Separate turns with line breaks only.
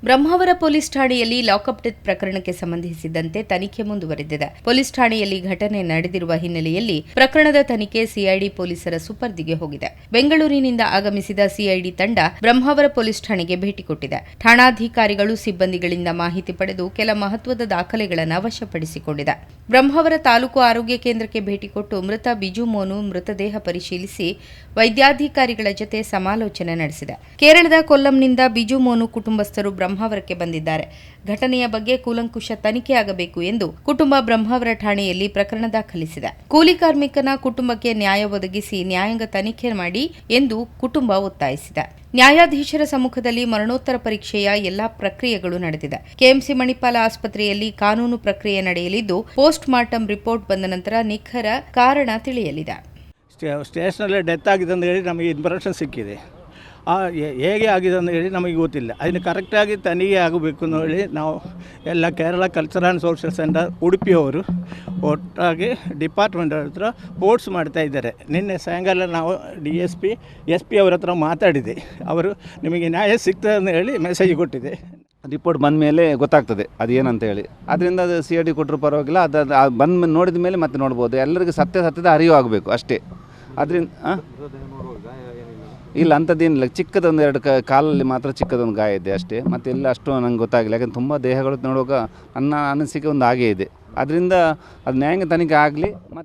Brahmavar police ಠಾಣೆಯಲ್ಲಿ lockup death ಪ್ರಕರಣಕ್ಕೆ ಸಂಬಂಧಿಸಿದಂತೆ ತನಿಖೆ ಮುಂದುವರೆದಿದೆ. ಪೊಲೀಸ್ ಠಾಣೆಯಲ್ಲಿ ಘಟನೆ ನಡೆದಿರುವ ಹಿನ್ನೆಲೆಯಲ್ಲಿ ಪ್ರಕರಣದ ತನಿಖೆ ಸಿಐಡಿ ಪೊಲೀಸರ ಸುಪರ್ದಿಗೆ ಹೋಗಿದೆ. ಬೆಂಗಳೂರಿನಿಂದ ಆಗಮಿಸಿದ ಸಿಐಡಿ ತಂಡ ಬ್ರಹ್ಮಾವರ ಪೊಲೀಸ್ ಠಾಣೆಗೆ ಭೇಟಿ ಕೊಟ್ಟಿದೆ. ಠಾಣಾಧಿಕಾರಿಗಳು ಸಿಬ್ಬಂದಿಗಳಿಂದ ಮಾಹಿತಿ ಪಡೆದು ಕೆಲ ಮಹತ್ವದ ದಾಖಲೆಗಳನ್ನು ವಶಪಡಿಸಿಕೊಂಡಿದೆ. ಬ್ರಹ್ಮಾವರ ತಾಲೂಕು ಆರೋಗ್ಯ ಕೇಂದ್ರಕ್ಕೆ ಭೇಟಿ ಕೊಟ್ಟು ಮೃತ ಬಿಜು ಮೋನು ಮೃತದೇಹ ಪರಿಶೀಲಿಸಿ ವೈದ್ಯಾಧಿಕಾರಿಗಳ ಜೊತೆ ಸಮಾಲೋಚನೆ ನಡೆಸಿದೆ. ಕೇರಳದ ಕೊಲ್ಲಂನಿಂದ ಬಿಜು ಮೋನು ಕುಟುಂಬಸ್ಥರು ಬ್ರಹ್ಮಾವರಕ್ಕೆ ಬಂದಿದ್ದಾರೆ. ಘಟನೆಯ ಬಗ್ಗೆ ಕೂಲಂಕುಷ ತನಿಖೆಯಾಗಬೇಕು ಎಂದು ಕುಟುಂಬ ಬ್ರಹ್ಮಾವರ ಠಾಣೆಯಲ್ಲಿ ಪ್ರಕರಣ ದಾಖಲಿಸಿದೆ. ಕೂಲಿ ಕಾರ್ಮಿಕನ ಕುಟುಂಬಕ್ಕೆ ನ್ಯಾಯ ಒದಗಿಸಿ ನ್ಯಾಯಾಂಗ ತನಿಖೆ ಮಾಡಿ ಎಂದು ಕುಟುಂಬ ಒತ್ತಾಯಿಸಿದೆ. ನ್ಯಾಯಾಧೀಶರ ಸಮ್ಮುಖದಲ್ಲಿ ಮರಣೋತ್ತರ ಪರೀಕ್ಷೆಯ ಎಲ್ಲಾ ಪ್ರಕ್ರಿಯೆಗಳು ನಡೆದಿದೆ. ಕೆಎಂಸಿ ಮಣಿಪಾಲ ಆಸ್ಪತ್ರೆಯಲ್ಲಿ ಕಾನೂನು ಪ್ರಕ್ರಿಯೆ ನಡೆಯಲಿದ್ದು ಪೋಸ್ಟ್ ಮಾರ್ಟಂ ರಿಪೋರ್ಟ್ ಬಂದ ನಂತರ ನಿಖರ ಕಾರಣ ತಿಳಿಯಲಿದೆ.
ಸ್ಟೇಷನಲ್ಲಿ ಡೆತ್ ಆಗಿದೆ ಅಂತ ಹೇಳಿ ನಮಗೆ ಇನ್ಫಾರ್ಮೇಷನ್ ಸಿಕ್ಕಿದೆ. ಹೇಗೆ ಆಗಿದೆ ಅಂತ ಹೇಳಿ ನಮಗೆ ಗೊತ್ತಿಲ್ಲ. ಅದನ್ನು ಕರೆಕ್ಟಾಗಿ ತನಿಖೆ ಆಗಬೇಕು ಅಂತ ಹೇಳಿ ನಾವು ಎಲ್ಲ Kerala cultural and social centre ಉಡುಪಿಯವರು ಒಟ್ಟಾಗಿ ಡಿಪಾರ್ಟ್ಮೆಂಟ್ ಹತ್ರ ಫೋರ್ಸ್ ಮಾಡ್ತಾ ಇದ್ದಾರೆ. ನಿನ್ನೆ ಸಾಯಂಕಾಲ ನಾವು DSP SP ಅವರ ಹತ್ರ ಮಾತಾಡಿದೆ. ಅವರು ನಿಮಗೆ ನ್ಯಾಯ ಸಿಗ್ತದೆ ಅಂತ ಹೇಳಿ ಮೆಸೇಜ್ ಕೊಟ್ಟಿದೆ.
ರಿಪೋರ್ಟ್ ಬಂದ ಮೇಲೆ ಗೊತ್ತಾಗ್ತದೆ ಅದೇನಂತ ಹೇಳಿ. ಅದರಿಂದ ಅದು CID ಕೊಟ್ಟರು ಪರವಾಗಿಲ್ಲ. ಅದು ಬಂದು ನೋಡಿದ ಮೇಲೆ ಮತ್ತೆ ನೋಡ್ಬೋದು. ಎಲ್ಲರಿಗೂ ಸತ್ಯದ ಅರಿವು ಆಗಬೇಕು ಅಷ್ಟೇ. ಅದರಿಂದ ಇಲ್ಲ ಅಂಥದ್ದೇನಿಲ್ಲ. ಚಿಕ್ಕದೊಂದು 2 ಕಾಲಲ್ಲಿ ಮಾತ್ರ ಚಿಕ್ಕದೊಂದು ಗಾಯ ಇದೆ ಅಷ್ಟೇ. ಮತ್ತು ಎಲ್ಲ ಅಷ್ಟು ನಂಗೆ ಗೊತ್ತಾಗಿಲ್ಲ. ಯಾಕಂದ್ರೆ ತುಂಬ ದೇಹಗಳು ನೋಡುವಾಗ ನನ್ನ ಅನಿಸಿಕೆ ಒಂದು ಹಾಗೇ ಇದೆ. ಅದರಿಂದ ಅದು ನ್ಯಾಯಾಂಗ ತನಿಖೆ ಆಗಲಿ.